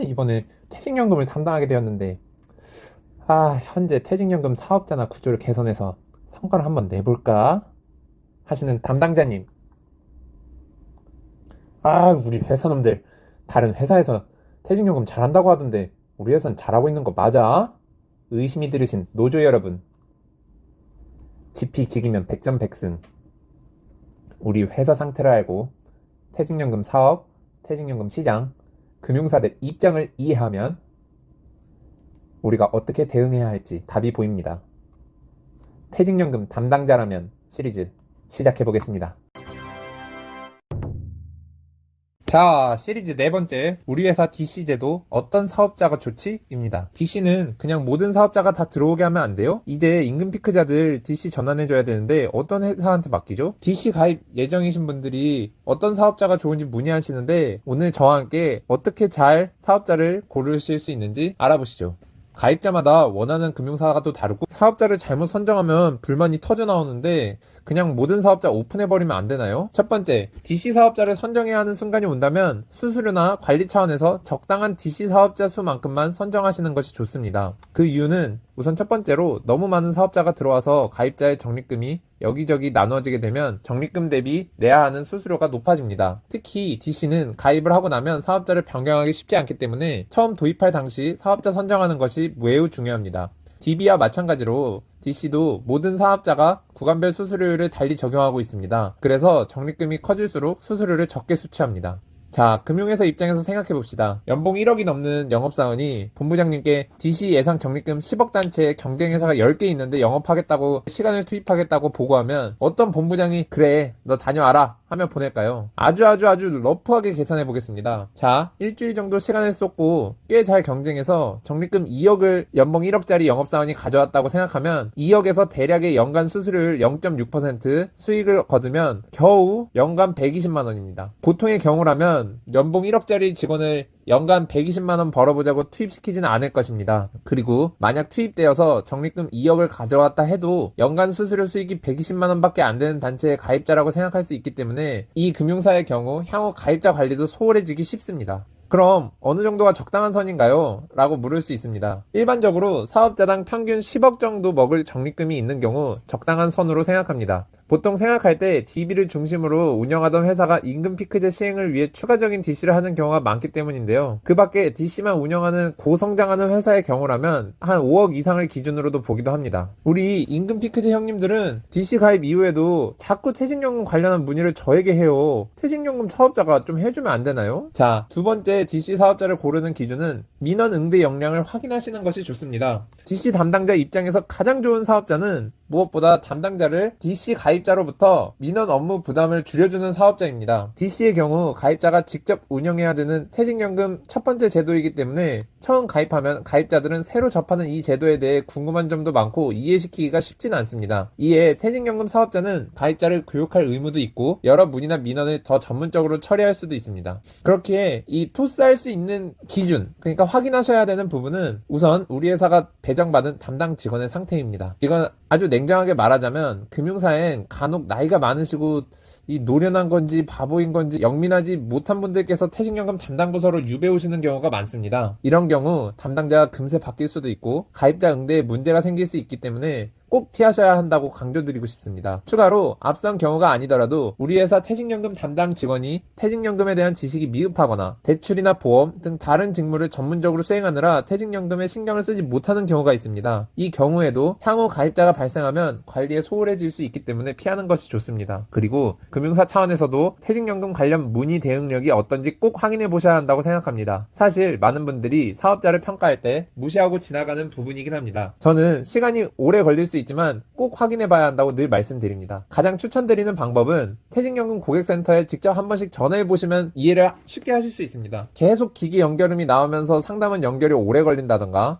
이번에 퇴직연금을 담당하게 되었는데, 현재 퇴직연금 사업자나 구조를 개선해서 성과를 한번 내볼까? 하시는 담당자님. 우리 회사놈들, 다른 회사에서 퇴직연금 잘한다고 하던데, 우리 회사는 잘하고 있는 거 맞아? 의심이 들으신 노조 여러분. 지피지기면 백전백승. 우리 회사 상태를 알고, 퇴직연금 사업, 퇴직연금 시장, 금융사들 입장을 이해하면, 우리가 어떻게 대응해야 할지 답이 보입니다. 퇴직연금 담당자라면 시리즈 시작해보겠습니다. 자, 시리즈 네 번째, 우리 회사 DC 제도 어떤 사업자가 좋지? 입니다. DC는 그냥 모든 사업자가 다 들어오게 하면 안 돼요? 이제 임금 피크자들 DC 전환해줘야 되는데 어떤 회사한테 맡기죠? DC 가입 예정이신 분들이 어떤 사업자가 좋은지 문의하시는데 오늘 저와 함께 어떻게 잘 사업자를 고르실 수 있는지 알아보시죠. 가입자마다 원하는 금융사가 또 다르고 사업자를 잘못 선정하면 불만이 터져 나오는데 그냥 모든 사업자 오픈해버리면 안 되나요? 첫 번째, DC 사업자를 선정해야 하는 순간이 온다면 수수료나 관리 차원에서 적당한 DC 사업자 수만큼만 선정하시는 것이 좋습니다. 그 이유는 우선 첫 번째로 너무 많은 사업자가 들어와서 가입자의 적립금이 여기저기 나눠지게 되면 적립금 대비 내야 하는 수수료가 높아집니다. 특히 DC는 가입을 하고 나면 사업자를 변경하기 쉽지 않기 때문에 처음 도입할 당시 사업자 선정하는 것이 매우 중요합니다. DB와 마찬가지로 DC도 모든 사업자가 구간별 수수료율을 달리 적용하고 있습니다. 그래서 적립금이 커질수록 수수료를 적게 수취합니다. 자, 금융회사 입장에서 생각해봅시다. 연봉 1억이 넘는 영업사원이 본부장님께 DC 예상 적립금 10억 단체에 경쟁회사가 10개 있는데 영업하겠다고 시간을 투입하겠다고 보고하면 어떤 본부장이 그래 너 다녀와라 하며 보낼까요? 아주 러프하게 계산해 보겠습니다. 자, 일주일 정도 시간을 쏟고 꽤 잘 경쟁해서 적립금 2억을 연봉 1억짜리 영업사원이 가져왔다고 생각하면 2억에서 대략의 연간 수수료율 0.6% 수익을 거두면 겨우 연간 120만 원입니다. 보통의 경우라면 연봉 1억짜리 직원을 연간 120만원 벌어보자고 투입시키지는 않을 것입니다. 그리고 만약 투입되어서 적립금 2억을 가져왔다 해도 연간 수수료 수익이 120만원밖에 안 되는 단체의 가입자라고 생각할 수 있기 때문에 이 금융사의 경우 향후 가입자 관리도 소홀해지기 쉽습니다. 그럼 어느 정도가 적당한 선인가요? 라고 물을 수 있습니다. 일반적으로 사업자당 평균 10억 정도 먹을 적립금이 있는 경우 적당한 선으로 생각합니다. 보통 생각할 때 DB를 중심으로 운영하던 회사가 임금 피크제 시행을 위해 추가적인 DC를 하는 경우가 많기 때문인데요. 그 밖에 DC만 운영하는 고성장하는 회사의 경우라면 한 5억 이상을 기준으로도 보기도 합니다. 우리 임금 피크제 형님들은 DC 가입 이후에도 자꾸 퇴직연금 관련한 문의를 저에게 해요. 퇴직연금 사업자가 좀 해주면 안 되나요? 자, 두 번째 DC 사업자를 고르는 기준은 민원 응대 역량을 확인하시는 것이 좋습니다. DC 담당자 입장에서 가장 좋은 사업자는 무엇보다 담당자를 DC 가입자로부터 민원 업무 부담을 줄여주는 사업자입니다. DC의 경우 가입자가 직접 운영해야 되는 퇴직연금 첫 번째 제도이기 때문에 처음 가입하면 가입자들은 새로 접하는 이 제도에 대해 궁금한 점도 많고 이해시키기가 쉽지는 않습니다. 이에 퇴직연금 사업자는 가입자를 교육할 의무도 있고 여러 문의나 민원을 더 전문적으로 처리할 수도 있습니다. 그렇기에 이 토스할 수 있는 기준, 그러니까 확인하셔야 되는 부분은 우선 우리 회사가 배정받은 담당 직원의 상태입니다. 이건 아주 냉정하게 말하자면 금융사엔 간혹 나이가 많으시고 이 노련한 건지 바보인 건지 영민하지 못한 분들께서 퇴직연금 담당 부서로 유배 오시는 경우가 많습니다. 이런 경우 담당자가 금세 바뀔 수도 있고 가입자 응대에 문제가 생길 수 있기 때문에 꼭 피하셔야 한다고 강조드리고 싶습니다. 추가로 앞선 경우가 아니더라도 우리 회사 퇴직연금 담당 직원이 퇴직연금에 대한 지식이 미흡하거나 대출이나 보험 등 다른 직무를 전문적으로 수행하느라 퇴직연금에 신경을 쓰지 못하는 경우가 있습니다. 이 경우에도 향후 가입자가 발생하면 관리에 소홀해질 수 있기 때문에 피하는 것이 좋습니다. 그리고 금융사 차원에서도 퇴직연금 관련 문의 대응력이 어떤지 꼭 확인해 보셔야 한다고 생각합니다. 사실 많은 분들이 사업자를 평가할 때 무시하고 지나가는 부분이긴 합니다. 저는 시간이 오래 걸릴 수 있지만 꼭 확인해 봐야 한다고 늘 말씀드립니다. 가장 추천드리는 방법은 퇴직연금 고객센터에 직접 한 번씩 전화해 보시면 이해를 쉽게 하실 수 있습니다. 계속 기기 연결음이 나오면서 상담은 연결이 오래 걸린다던가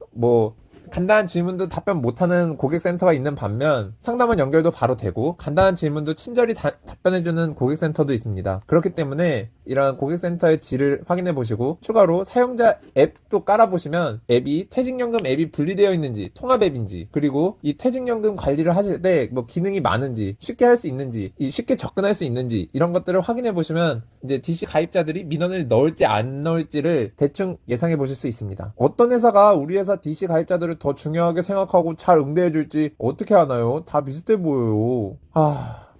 간단한 질문도 답변 못하는 고객센터가 있는 반면 상담원 연결도 바로 되고 간단한 질문도 친절히 답변해주는 고객센터도 있습니다. 그렇기 때문에 이런 고객센터의 질을 확인해 보시고 추가로 사용자 앱도 깔아보시면 앱이 퇴직연금 앱이 분리되어 있는지 통합 앱인지 그리고 이 퇴직연금 관리를 하실 때 뭐 기능이 많은지 쉽게 할 수 있는지 쉽게 접근할 수 있는지 이런 것들을 확인해 보시면 이제 DC 가입자들이 민원을 넣을지 안 넣을지를 대충 예상해 보실 수 있습니다. 어떤 회사가 우리 회사 DC 가입자들을 더 중요하게 생각하고 잘 응대해 줄지 어떻게 아나요? 다 비슷해 보여요.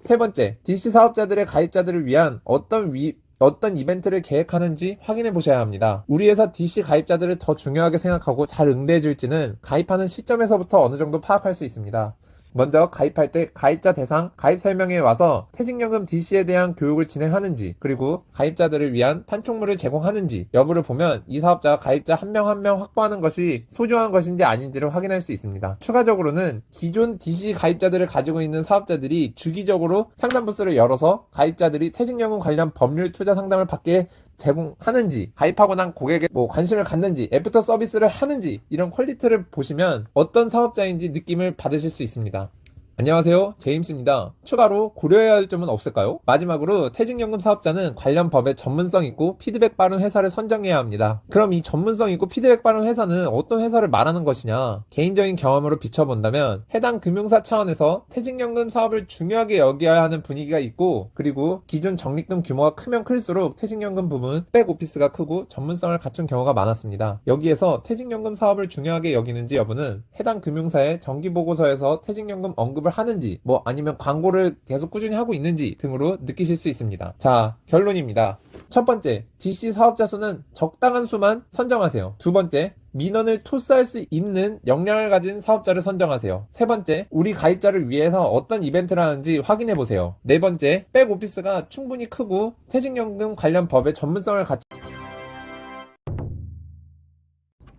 세 번째, DC 사업자들의 가입자들을 위한 어떤 이벤트를 계획하는지 확인해 보셔야 합니다. 우리 회사 DC 가입자들을 더 중요하게 생각하고 잘 응대해 줄지는 가입하는 시점에서부터 어느 정도 파악할 수 있습니다. 먼저 가입할 때 가입자 대상, 가입 설명회에 와서 퇴직연금 DC에 대한 교육을 진행하는지 그리고 가입자들을 위한 판촉물을 제공하는지 여부를 보면 이 사업자가 가입자 한 명 한 명 확보하는 것이 소중한 것인지 아닌지를 확인할 수 있습니다. 추가적으로는 기존 DC 가입자들을 가지고 있는 사업자들이 주기적으로 상담 부스를 열어서 가입자들이 퇴직연금 관련 법률 투자 상담을 받게 제공하는지 가입하고 난 고객에 관심을 갖는지 애프터 서비스를 하는지 이런 퀄리티를 보시면 어떤 사업자인지 느낌을 받으실 수 있습니다. 안녕하세요, 제임스입니다. 추가로 고려해야 할 점은 없을까요? 마지막으로 퇴직연금 사업자는 관련 법에 전문성 있고 피드백 빠른 회사를 선정해야 합니다. 그럼 이 전문성 있고 피드백 빠른 회사는 어떤 회사를 말하는 것이냐? 개인적인 경험으로 비춰본다면 해당 금융사 차원에서 퇴직연금 사업을 중요하게 여겨야 하는 분위기가 있고 그리고 기존 적립금 규모가 크면 클수록 퇴직연금 부문 백오피스가 크고 전문성을 갖춘 경우가 많았습니다. 여기에서 퇴직연금 사업을 중요하게 여기는지 여부는 해당 금융사의 정기보고서에서 퇴직연금 언급을 하는지 아니면 광고를 계속 꾸준히 하고 있는지 등으로 느끼실 수 있습니다. 자, 결론입니다. 첫 번째, DC 사업자 수는 적당한 수만 선정하세요. 두 번째, 민원을 토스할 수 있는 역량을 가진 사업자를 선정하세요. 세 번째, 우리 가입자를 위해서 어떤 이벤트를 하는지 확인해 보세요. 네 번째, 백오피스가 충분히 크고 퇴직연금 관련 법의 전문성을 갖춘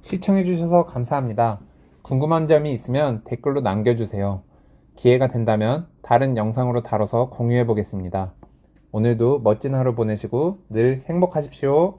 시청해주셔서 감사합니다. 궁금한 점이 있으면 댓글로 남겨주세요. 기회가 된다면 다른 영상으로 다뤄서 공유해 보겠습니다. 오늘도 멋진 하루 보내시고 늘 행복하십시오.